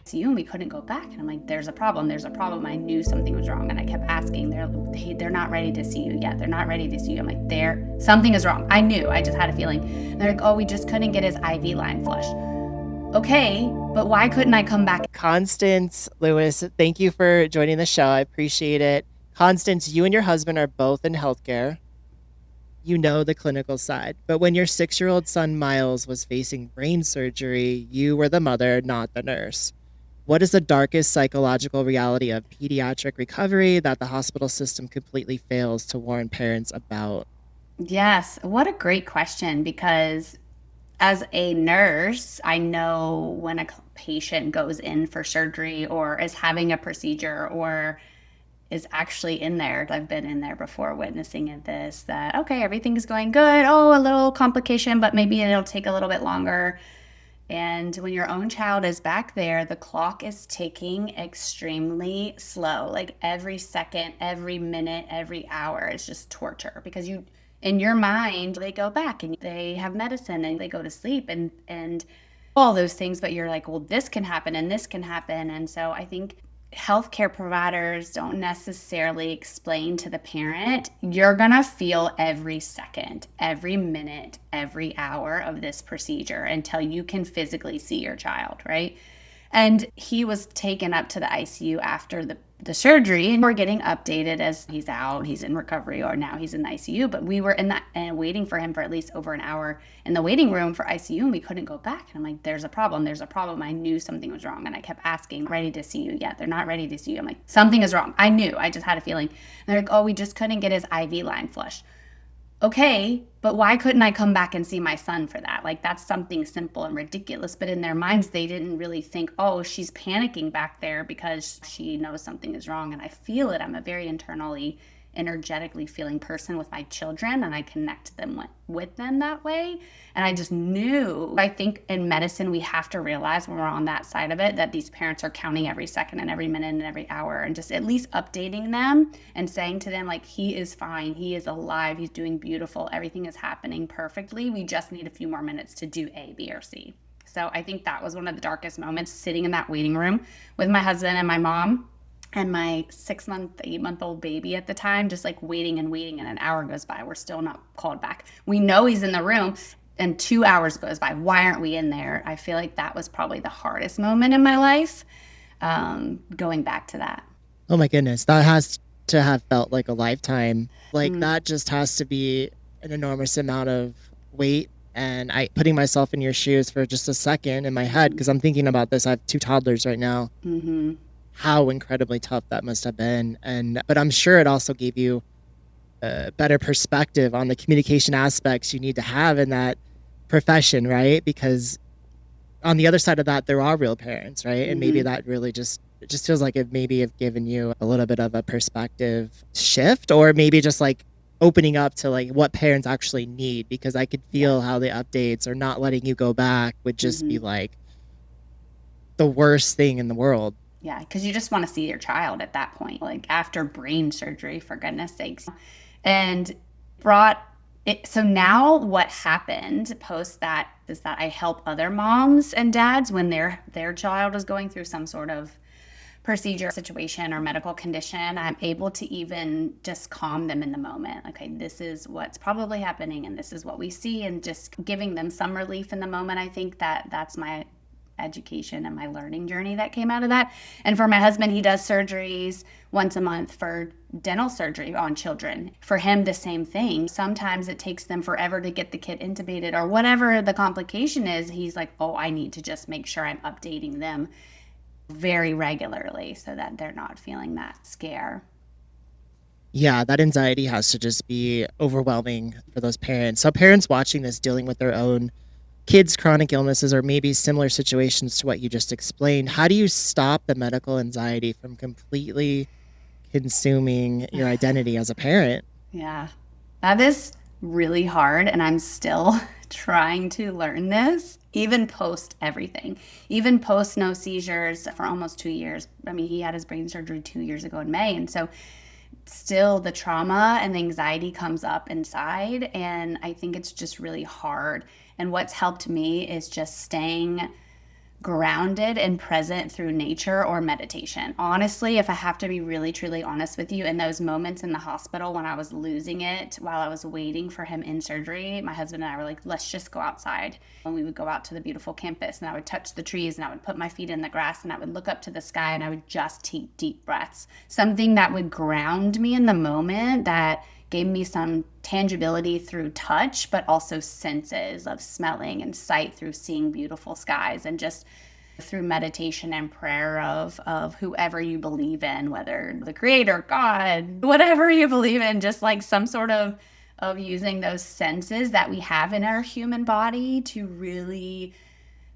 ICU and we couldn't go back. And I'm like, there's a problem. There's a problem. I knew something was wrong. And I kept asking, they're not ready to see you yet. They're not ready to see you. I'm like, something is wrong. I knew. I just had a feeling. And they're like, oh, we just couldn't get his IV line flushed. Okay, but why couldn't I come back? Constance Lewis, thank you for joining the show. I appreciate it. Constance, you and your husband are both in healthcare. You know the clinical side. But when your 6-year-old son, Miles, was facing brain surgery, you were the mother, not the nurse. What is the darkest psychological reality of pediatric recovery that the hospital system completely fails to warn parents about? Yes, what a great question, because as a nurse, I know when a patient goes in for surgery or is having a procedure or is actually in there. I've been in there before witnessing this, that, okay, everything's going good. Oh, a little complication, but maybe it'll take a little bit longer. And when your own child is back there, the clock is ticking extremely slow. Like every second, every minute, every hour is just torture, because in your mind, they go back and they have medicine and they go to sleep and all those things. But you're like, well, this can happen and this can happen. And so I think healthcare providers don't necessarily explain to the parent, you're going to feel every second, every minute, every hour of this procedure until you can physically see your child, right? And he was taken up to the ICU after the surgery, and we're getting updated as he's out, he's in recovery, or now he's in the ICU. But we were in that and waiting for him for at least over an hour in the waiting room for ICU, and we couldn't go back. And I'm like, there's a problem. There's a problem. I knew something was wrong. And I kept asking, ready to see you yet? They're not ready to see you. I'm like, something is wrong. I knew. I just had a feeling. And they're like, oh, we just couldn't get his IV line flushed. Okay, but why couldn't I come back and see my son for that? Like, that's something simple and ridiculous. But in their minds, they didn't really think, oh, she's panicking back there because she knows something is wrong. And I feel it. I'm a very internally, energetically feeling person with my children, and I connect them with them that way. And I just knew. I think in medicine, we have to realize when we're on that side of it that these parents are counting every second and every minute and every hour, and just at least updating them and saying to them, like, he is fine, he is alive, he's doing beautiful, everything is happening perfectly. We just need a few more minutes to do A, B, or C. So I think that was one of the darkest moments, sitting in that waiting room with my husband and my mom and my 6-month, 8-month-old baby at the time, just like waiting and waiting, and an hour goes by. We're still not called back. We know he's in the room, and 2 hours goes by. Why aren't we in there? I feel like that was probably the hardest moment in my life, going back to that. Oh my goodness, that has to have felt like a lifetime. Like that just has to be an enormous amount of weight. And I putting myself in your shoes for just a second in my head, because I'm thinking about this. I have 2 toddlers right now. Mm-hmm. How incredibly tough that must have been. But I'm sure it also gave you a better perspective on the communication aspects you need to have in that profession, right? Because on the other side of that, there are real parents, right? Mm-hmm. And maybe that really it just feels like it maybe have given you a little bit of a perspective shift, or maybe just like opening up to like what parents actually need, because I could feel how the updates or not letting you go back would just be like the worst thing in the world. Yeah, because you just want to see your child at that point, like after brain surgery, for goodness sakes. And brought it. So now what happened post that is that I help other moms and dads when their child is going through some sort of procedure situation or medical condition. I'm able to even just calm them in the moment. Okay, this is what's probably happening and this is what we see, and just giving them some relief in the moment. I think that's my education and my learning journey that came out of that. And for my husband, he does surgeries once a month for dental surgery on children. For him, the same thing. Sometimes it takes them forever to get the kid intubated or whatever the complication is. He's like, oh, I need to just make sure I'm updating them very regularly so that they're not feeling that scare. Yeah, that anxiety has to just be overwhelming for those parents. So parents watching this, dealing with their own kids' chronic illnesses or maybe similar situations to what you just explained, how do you stop the medical anxiety from completely consuming your identity as a parent? Yeah, that is really hard. And I'm still trying to learn this, even post everything, even post no seizures for almost 2 years. I mean, he had his brain surgery 2 years ago in May. And so still the trauma and the anxiety comes up inside. And I think it's just really hard. And what's helped me is just staying grounded and present through nature or meditation. Honestly, if I have to be really, truly honest with you, in those moments in the hospital when I was losing it while I was waiting for him in surgery, my husband and I were like, let's just go outside. And we would go out to the beautiful campus and I would touch the trees and I would put my feet in the grass and I would look up to the sky and I would just take deep breaths. Something that would ground me in the moment, that gave me some tangibility through touch, but also senses of smelling and sight through seeing beautiful skies, and just through meditation and prayer of whoever you believe in, whether the creator, God, whatever you believe in, just like some sort of using those senses that we have in our human body to really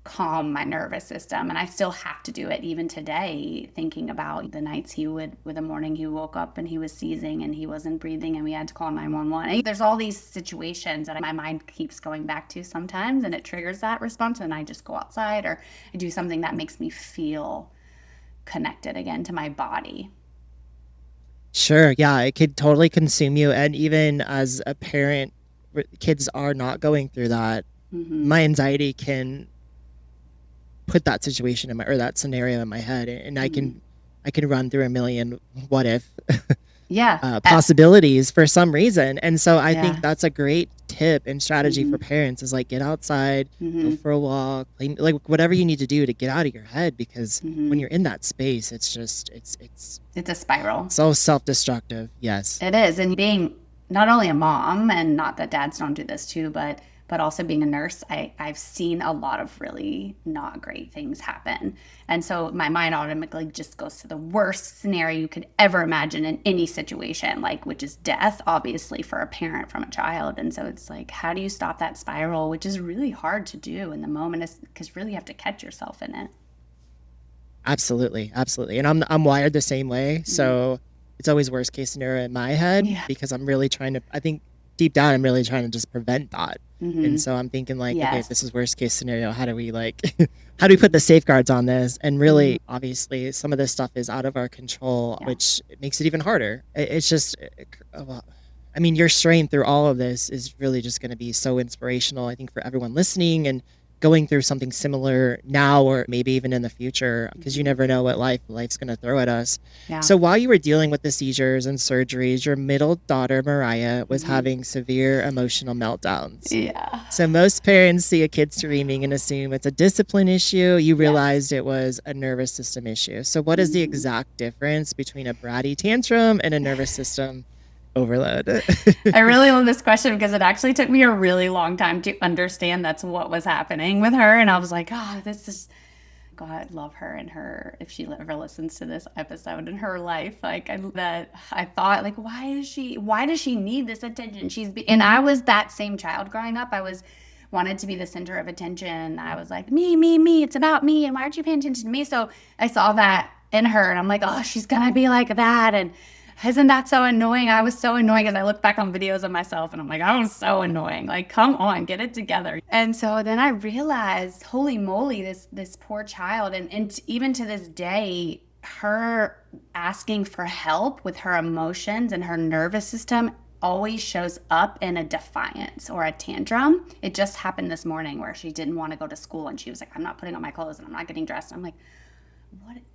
calm my nervous system. And I still have to do it even today, thinking about the nights with the morning he woke up and he was seizing and he wasn't breathing and we had to call 911. There's all these situations that my mind keeps going back to sometimes, and it triggers that response, and I just go outside or I do something that makes me feel connected again to my body. Sure. Yeah, it could totally consume you. And even as a parent, kids are not going through that. My anxiety can put that situation in my, or that scenario in my head, and I can run through a million what if Yeah. possibilities for some reason. And so I think Yeah. that's a great tip and strategy for parents, is like, get outside, go for a walk, like whatever you need to do to get out of your head, because when you're in that space, it's just It's a spiral. so self-destructive. Yes. It is. And being not only a mom, and not that dads don't do this too, but also being a nurse, I've seen a lot of really not great things happen. And so my mind automatically just goes to the worst scenario you could ever imagine in any situation, like, which is death, obviously, for a parent from a child. And so it's like, how do you stop that spiral, which is really hard to do in the moment, because really you have to catch yourself in it. Absolutely, absolutely. And I'm wired the same way. So it's always worst case scenario in my head, Yeah. because I'm really trying to, I think deep down, I'm really trying to just prevent that. And so I'm thinking like, okay, if Yes. this is worst case scenario, how do we like, how do we put the safeguards on this? And really, obviously, some of this stuff is out of our control, Yeah. which makes it even harder. It's just, well, I mean, your strength through all of this is really just going to be so inspirational, I think, for everyone listening and going through something similar now, or maybe even in the future, because you never know what life's going to throw at us. Yeah. So while you were dealing with the seizures and surgeries, your middle daughter, Mariah, was having severe emotional meltdowns. Yeah. So most parents see a kid screaming and assume it's a discipline issue. You realized it was a nervous system issue. So what is the exact difference between a bratty tantrum and a nervous system overload? I really love this question because it actually took me a really long time to understand that's what was happening with her. And I was like, oh, this is, God, love her and her, if she ever listens to this episode in her life. Like, I thought, like, why does she need this attention? And I was that same child growing up. Wanted to be the center of attention. I was like, me, it's about me. And why aren't you paying attention to me? So I saw that in her and I'm like, oh, she's going to be like that. And isn't that so annoying? I was so annoying as I look back on videos of myself and I'm like, I was so annoying. Like, come on, get it together. And so then I realized, holy moly, this poor child. And even to this day, her asking for help with her emotions and her nervous system always shows up in a defiance or a tantrum. It just happened this morning where she didn't want to go to school and she was like, I'm not putting on my clothes and I'm not getting dressed. And I'm like,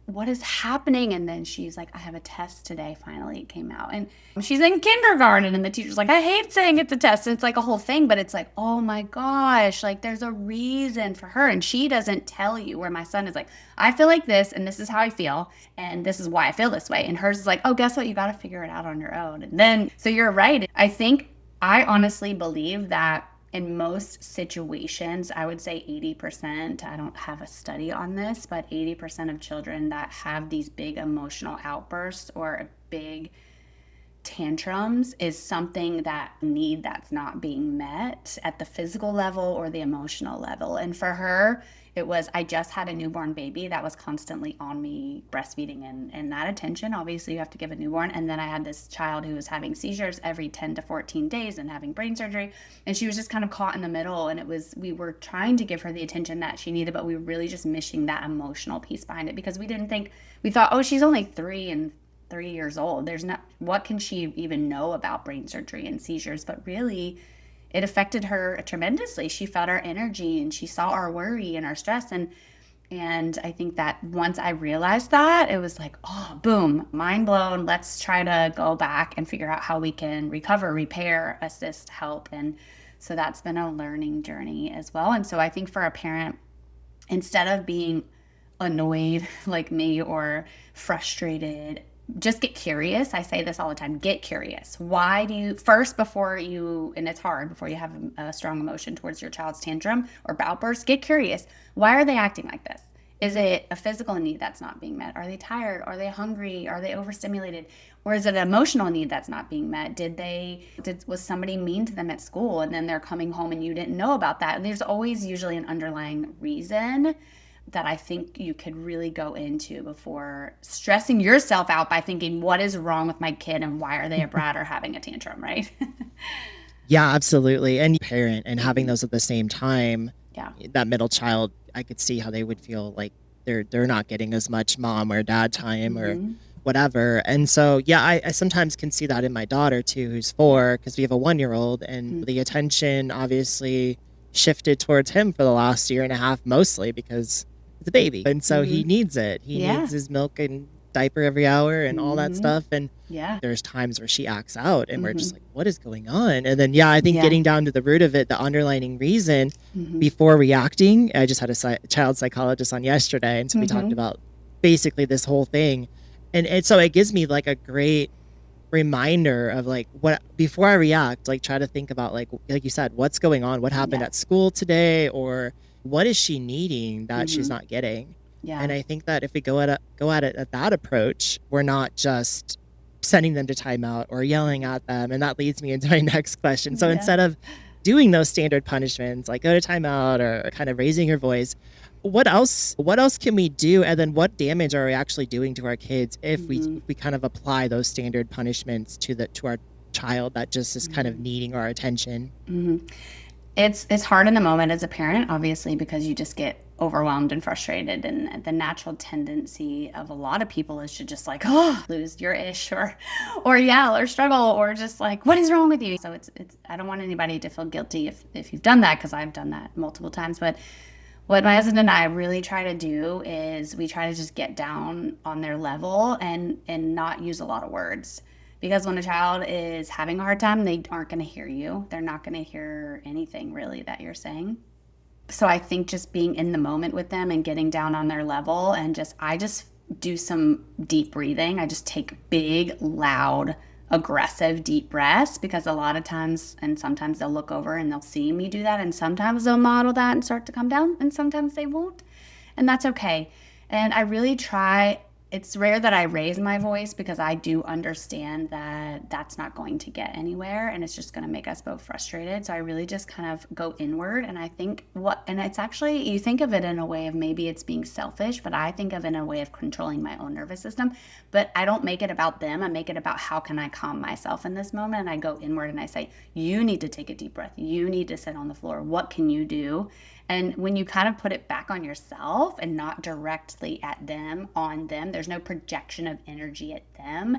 what is happening? And then she's like, I have a test today. Finally, it came out. And she's in kindergarten and the teacher's like, I hate saying it's a test. And it's like a whole thing, but it's like, oh my gosh, like there's a reason for her. And she doesn't tell you, where my son is like, I feel like this and this is how I feel. And this is why I feel this way. And hers is like, oh, guess what? You got to figure it out on your own. And then, so you're right. I honestly believe that in most situations, I would say 80%, I don't have a study on this, but 80% of children that have these big emotional outbursts or big tantrums is something that's not being met at the physical level or the emotional level. And for her, it was, I just had a newborn baby that was constantly on me breastfeeding, and that attention, obviously you have to give a newborn. And then I had this child who was having seizures every 10 to 14 days and having brain surgery. And she was just kind of caught in the middle. And we were trying to give her the attention that she needed, but we were really just missing that emotional piece behind it, because we thought, oh, she's only 3 years old. What can she even know about brain surgery and seizures? But really, it affected her tremendously. She felt our energy and she saw our worry and our stress. And And I think that once I realized that, it was like, oh, boom, mind blown. Let's try to go back and figure out how we can recover, repair, assist, help. And so that's been a learning journey as well. And so I think for a parent, instead of being annoyed like me or frustrated, just get curious. I say this all the time, get curious. Why do you first, before you, and it's hard, before you have a strong emotion towards your child's tantrum or outburst, get curious. Why are they acting like this? Is it a physical need that's not being met? Are they tired? Are they hungry? Are they overstimulated? Or is it an emotional need that's not being met? Was somebody mean to them at school and then they're coming home and you didn't know about that? And there's always usually an underlying reason that I think you could really go into before stressing yourself out by thinking, what is wrong with my kid and why are they a brat or having a tantrum, right? Yeah, absolutely. And parent and having those at the same time, Yeah. that middle child, I could see how they would feel like they're not getting as much mom or dad time or Mm-hmm. whatever. And so, yeah, I sometimes can see that in my daughter too, who's Yeah. 4, because we have a 1-year-old, and Mm-hmm. the attention obviously shifted towards him for the last year and a half, mostly because it's a baby. And so he Mm-hmm. needs it. He Yeah. needs his milk and diaper every hour and all that Mm-hmm. stuff. And Yeah. there's times where she acts out and we're Mm-hmm. just like, what is going on? And then, yeah, I think Yeah. getting down to the root of it, the underlining reason Mm-hmm. before reacting. I just had a child psychologist on yesterday. And so we talked Mm-hmm. about basically this whole thing. And so it gives me like a great reminder of like what before I react, like try to think about like you said, what's going on? What happened Yeah. at school today? Or what is she needing that she's Mm-hmm. not getting? Yeah. And I think that if we go at it at that approach, we're not just sending them to timeout or yelling at them. And that leads me into my next question. So Yeah. instead of doing those standard punishments, like go to timeout or kind of raising your voice, what else can we do? And then what damage are we actually doing to our kids if we Mm-hmm. if we kind of apply those standard punishments to our child that just is kind of Mm-hmm. needing our attention? Mm-hmm. It's hard in the moment as a parent, obviously, because you just get overwhelmed and frustrated, and the natural tendency of a lot of people is to just like, oh, lose your ish or yell or struggle or just like, what is wrong with you? So it's I don't want anybody to feel guilty if you've done that, because I've done that multiple times. But what my husband and I really try to do is we try to just get down on their level and not use a lot of words, because when a child is having a hard time, they aren't going to hear you. They're not going to hear anything really that you're saying. So I think just being in the moment with them and getting down on their level, and I just do some deep breathing. I just take big, loud, aggressive, deep breaths, because a lot of times, and sometimes they'll look over and they'll see me do that, and sometimes they'll model that and start to come down, and sometimes they won't. And that's okay. And I really try. It's rare that I raise my voice, because I do understand that that's not going to get anywhere and it's just going to make us both frustrated. So I really just kind of go inward. And I think and it's actually, you think of it in a way of maybe it's being selfish, but I think of it in a way of controlling my own nervous system. But I don't make it about them. I make it about how can I calm myself in this moment. And I go inward and I say, you need to take a deep breath. You need to sit on the floor. What can you do? And when you kind of put it back on yourself and not directly at them, on them, there's no projection of energy at them,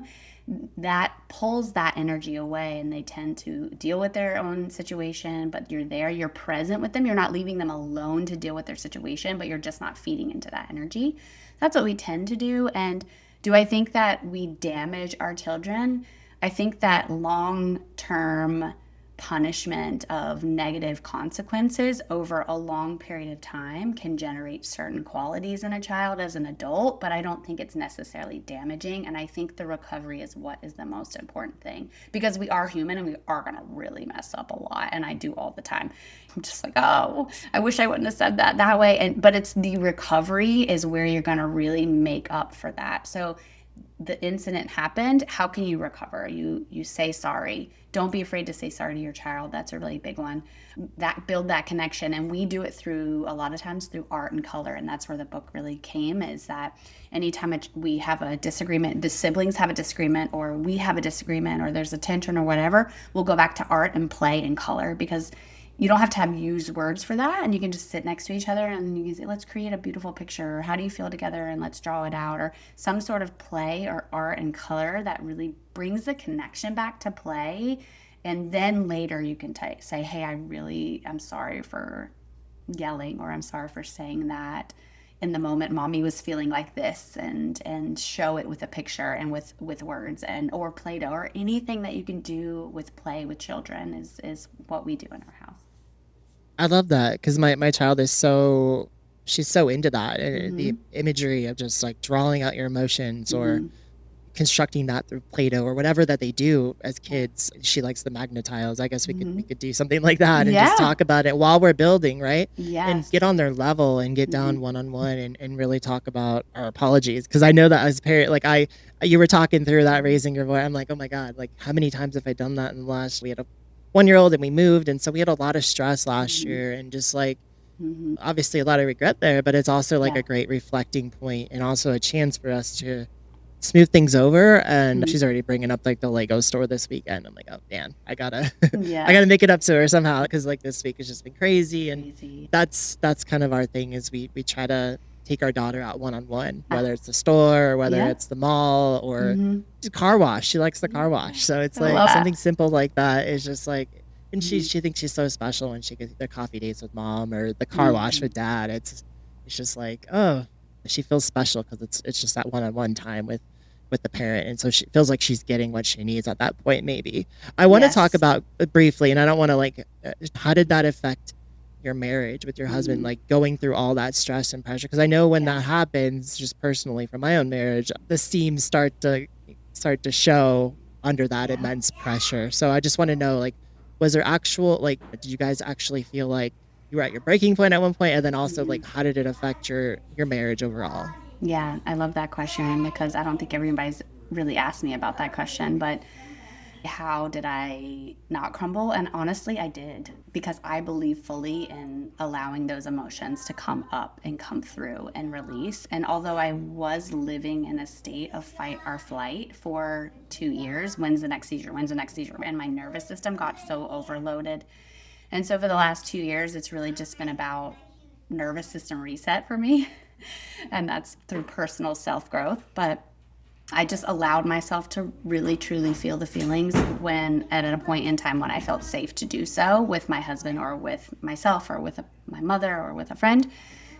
that pulls that energy away and they tend to deal with their own situation. But you're there, you're present with them. You're not leaving them alone to deal with their situation, but you're just not feeding into that energy. That's what we tend to do. And do I think that we damage our children? I think that long term punishment of negative consequences over a long period of time can generate certain qualities in a child as an adult, but I don't think it's necessarily damaging. And I think the recovery is what is the most important thing, because we are human and we are going to really mess up a lot. And I do all the time. I'm just like, oh, I wish I wouldn't have said that way. But it's the recovery is where you're going to really make up for that. So the incident happened, how can you recover? You say sorry. Don't be afraid to say sorry to your child. That's a really big one. That build that connection, and we do it through a lot of times through art and color, and that's where the book really came. Is that anytime we have a disagreement, the siblings have a disagreement, or we have a disagreement, or there's a tension or whatever, we'll go back to art and play and color, because you don't have to have used words for that, and you can just sit next to each other and you can say, let's create a beautiful picture, or how do you feel together, and let's draw it out, or some sort of play or art and color that really brings the connection back to play. And then later you can say, hey, I'm sorry for yelling, or I'm sorry for saying that. in the moment mommy was feeling like this, and show it with a picture and with words, and or Play-Doh or anything that you can do with play with children is what we do in our house. I love that because my child is so she's so into that and the Mhm. imagery of just like drawing out your emotions or Mhm. constructing that through Play-Doh or whatever that they do as Yeah. kids. She likes the magnetiles. I guess we Mhm. could do something like that and just Yeah. talk about it while we're building, right? And get Yes. on their level and get down Mhm. one on one and really talk about our apologies. Because I know that as a parent, like you were talking through that raising your voice. I'm like, oh my God, like how many times have I done that in the last? We had a 1 year old and we moved, and so we had a lot of stress last Mhm. year and just like Mhm. obviously a lot of regret there, but it's also like Yeah. a great reflecting point and also a chance for us to smooth things over. And Mhm. she's already bringing up like the Lego store this weekend. I'm like, oh man, I gotta I Yeah. gotta make it up to her somehow because like this week has just been crazy. And Crazy. that's kind of our thing is we try to take our daughter out one on one, Ah, whether it's the store or whether yeah. it's the mall or Mhm. the car wash. She likes the car Yeah. wash, so it's I like love something that. simple like that is just like. And Mhm. she thinks she's so special when she gets their coffee dates with mom or the car wash Mhm. with dad. It's just like, oh, she feels special because it's just that one on one time with the parent, and so she feels like she's getting what she needs at that point. Maybe I want to talk Yes. about briefly, and I don't want to like, how did that affect your marriage with your husband, Mhm. like going through all that stress and pressure? Because I know when Yeah. that happens, just personally from my own marriage, the seams start to show under that Yeah. immense pressure. So I just want to know, like, was there actual like, did you guys actually feel like you were at your breaking point at one point, and then also Mhm. like, how did it affect your marriage overall? Yeah, I love that question because I don't think everybody's really asked me about that question. But how did I not crumble? And honestly, I did, because I believe fully in allowing those emotions to come up and come through and release. And although I was living in a state of fight or flight for 2 years, when's the next seizure? When's the next seizure? And my nervous system got so overloaded. And so for the last 2 years, it's really just been about nervous system reset for me. And that's through personal self growth. But I just allowed myself to really truly feel the feelings when at a point in time when I felt safe to do so with my husband or with myself or with my mother or with a friend,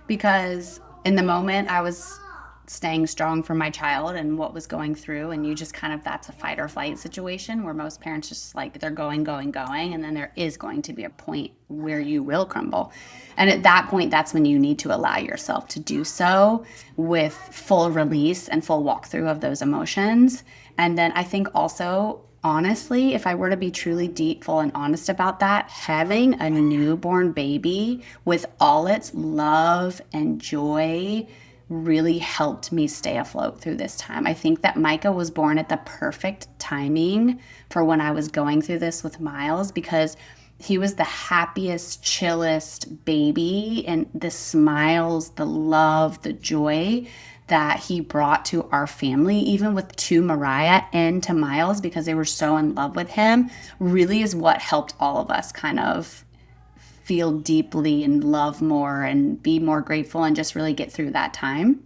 because in the moment I was staying strong for my child and what was going through, and you just kind of, that's a fight or flight situation where most parents just like, they're going, and then there is going to be a point where you will crumble. And at that point, that's when you need to allow yourself to do so with full release and full walkthrough of those emotions. And then I think also, honestly, if I were to be truly deep, full, and honest about that, having a newborn baby with all its love and joy really helped me stay afloat through this time. I think that Micah was born at the perfect timing for when I was going through this with Miles, because he was the happiest, chillest baby, and the smiles, the love, the joy that he brought to our family, even with to Mariah and to Miles, because they were so in love with him, really is what helped all of us kind of feel deeply and love more and be more grateful and just really get through that time.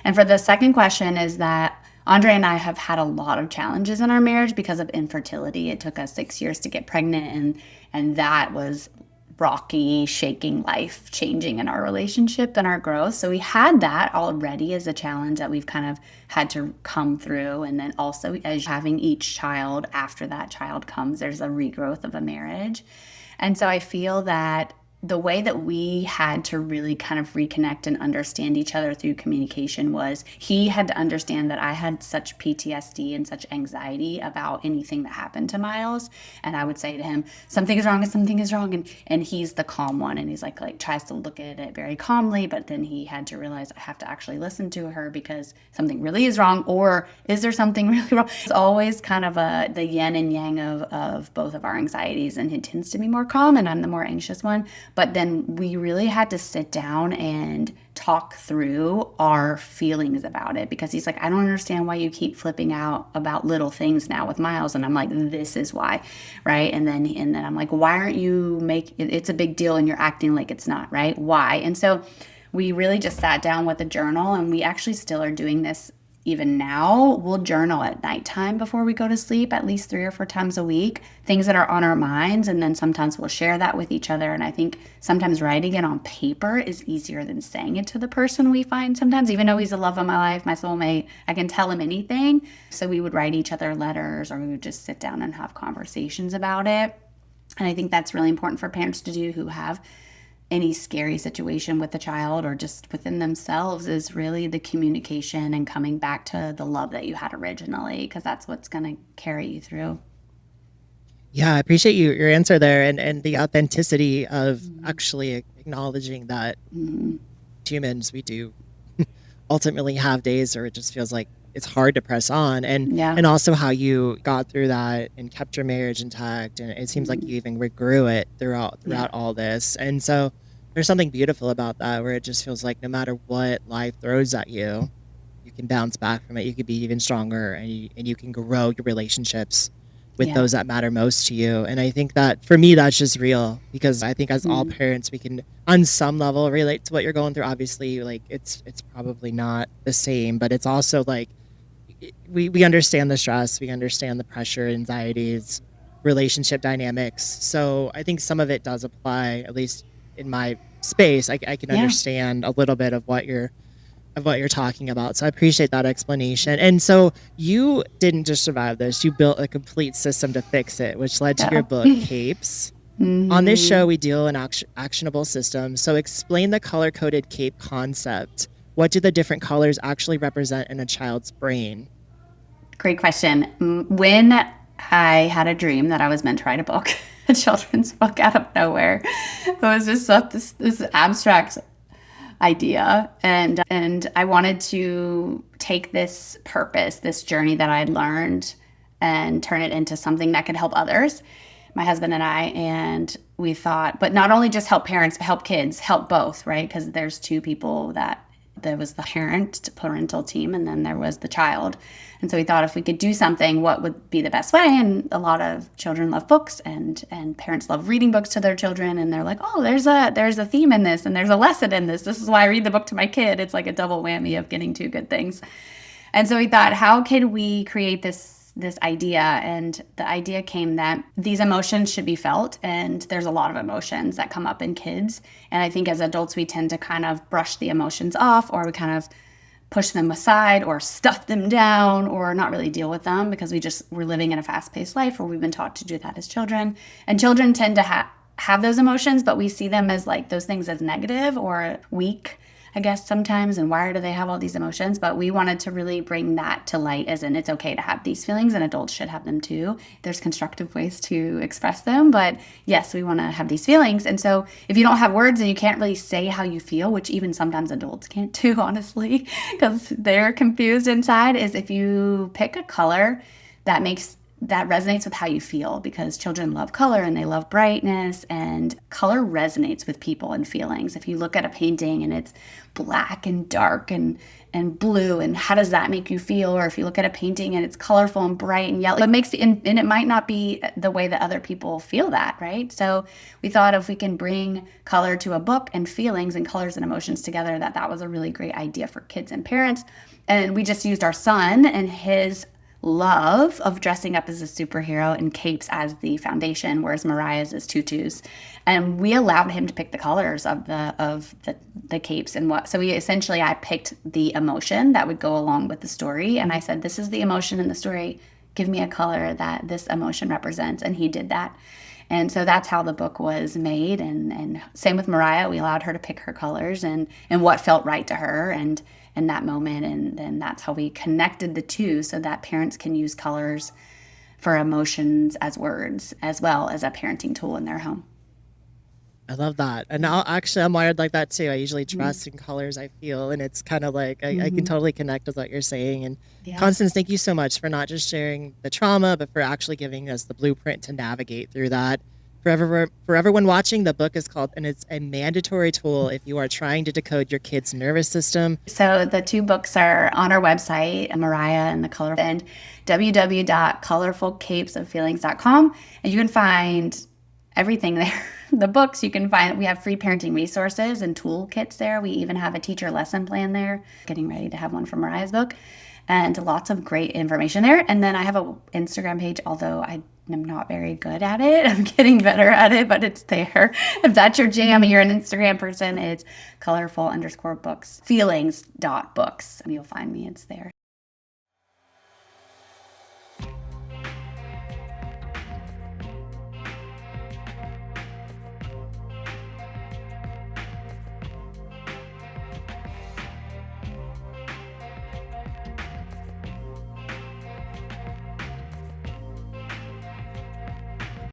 And for the second question, is that Andre and I have had a lot of challenges in our marriage because of infertility. It took us 6 years to get pregnant, and that was rocky, shaking, life changing in our relationship and our growth. So we had that already as a challenge that we've kind of had to come through. And then also, as having each child after that child comes, there's a regrowth of a marriage. And so I feel that the way that we had to really kind of reconnect and understand each other through communication was, he had to understand that I had such PTSD and such anxiety about anything that happened to Miles. And I would say to him, something is wrong and something is wrong. And he's the calm one. And he's like tries to look at it very calmly. But then he had to realize, I have to actually listen to her because something really is wrong. Or is there something really wrong? It's always kind of the yin and yang of both of our anxieties. And he tends to be more calm and I'm the more anxious one. But then we really had to sit down and talk through our feelings about it, because he's like, I don't understand why you keep flipping out about little things now with Miles. And I'm like, this is why, right? And then I'm like, why aren't you it's a big deal and you're acting like it's not, right? Why? And so we really just sat down with a journal, and we actually still are doing this even now, we'll journal at nighttime before we go to sleep at least 3 or 4 times a week, things that are on our minds. And then sometimes we'll share that with each other. And I think sometimes writing it on paper is easier than saying it to the person we find sometimes, even though he's the love of my life, my soulmate, I can tell him anything. So we would write each other letters, or we would just sit down and have conversations about it. And I think that's really important for parents to do who have any scary situation with the child or just within themselves, is really the communication and coming back to the love that you had originally, because that's what's going to carry you through. Yeah, I appreciate your answer there, and the authenticity of actually acknowledging that humans, we do ultimately have days where it just feels like it's hard to press on, Yeah. and also how you got through that and kept your marriage intact, and it seems like you even regrew it throughout all this. And so there's something beautiful about that, where it just feels like no matter what life throws at you, you can bounce back from it. You could be even stronger, and you can grow your relationships with Yeah. those that matter most to you. And I think that for me, that's just real, because I think as all Mm. parents, we can on some level relate to what you're going through. Obviously, like it's probably not the same, but it's also like we understand the stress, we understand the pressure, anxieties, relationship dynamics. So I think some of it does apply, at least in my space. I can Yeah. understand a little bit of what you're talking about. So I appreciate that explanation. And so you didn't just survive this, you built a complete system to fix it, which led to your Yeah. book, Capes. On this show, we deal in actionable systems. So explain the color coded cape concept. What do the different colors actually represent in a child's brain? Great question. When I had a dream that I was meant to write a book, a children's book out of nowhere, it was just this abstract idea, and I wanted to take this purpose, this journey that I'd learned, and turn it into something that could help others, my husband and I. And we thought, but not only just help parents, but help kids, help both, right? Because there's two people, that there was the parental team, and then there was the child. And so we thought, if we could do something, what would be the best way? And a lot of children love books, and parents love reading books to their children. And they're like, oh, there's a theme in this, and there's a lesson in this. This is why I read the book to my kid. It's like a double whammy of getting two good things. And so we thought, how could we create this idea? And the idea came that these emotions should be felt, and there's a lot of emotions that come up in kids. And I think as adults, we tend to kind of brush the emotions off, or we kind of push them aside, or stuff them down, or not really deal with them, because we're living in a fast-paced life, or we've been taught to do that as children. And children tend to have those emotions, but we see them as like those things as negative or weak, I guess, sometimes. And why do they have all these emotions? But we wanted to really bring that to light, as in, it's okay to have these feelings, and adults should have them too. There's constructive ways to express them, but yes, we want to have these feelings. And so if you don't have words and you can't really say how you feel, which even sometimes adults can't do, honestly, because they're confused inside, is if you pick a color that resonates with how you feel, because children love color and they love brightness, and color resonates with people and feelings. If you look at a painting and it's black and dark and blue, and how does that make you feel? Or if you look at a painting and it's colorful and bright and yellow, and it might not be the way that other people feel that, right? So we thought, if we can bring color to a book, and feelings and colors and emotions together, that was a really great idea for kids and parents. And we just used our son and his love of dressing up as a superhero and capes as the foundation, whereas Mariah's is tutus. And we allowed him to pick the colors of the capes. And so I picked the emotion that would go along with the story, and I said, this is the emotion in the story, give me a color that this emotion represents. And he did that. And so that's how the book was made. And same with Mariah, we allowed her to pick her colors and what felt right to her and in that moment. And then that's how we connected the two, so that parents can use colors for emotions as words, as well as a parenting tool in their home. I love that. And I'm wired like that too. I usually Mm-hmm. dress in colors I feel, and it's kind of like I can Mm-hmm. totally connect with what you're saying. And Yeah. Constance, thank you so much for not just sharing the trauma, but for actually giving us the blueprint to navigate through that. For everyone watching, the book is called, and it's a mandatory tool if you are trying to decode your kid's nervous system. So the two books are on our website, Mariah and the Color, and www.colorfulcapesofeelings.com. And you can find everything there. The books, we have free parenting resources and toolkits there. We even have a teacher lesson plan there, getting ready to have one for Mariah's book. and lots of great information there. And then I have an Instagram page, although I'm not very good at it. I'm getting better at it, but it's there. If that's your jam and you're an Instagram person, it's colorful_books, feelings.books. And you'll find me, it's there.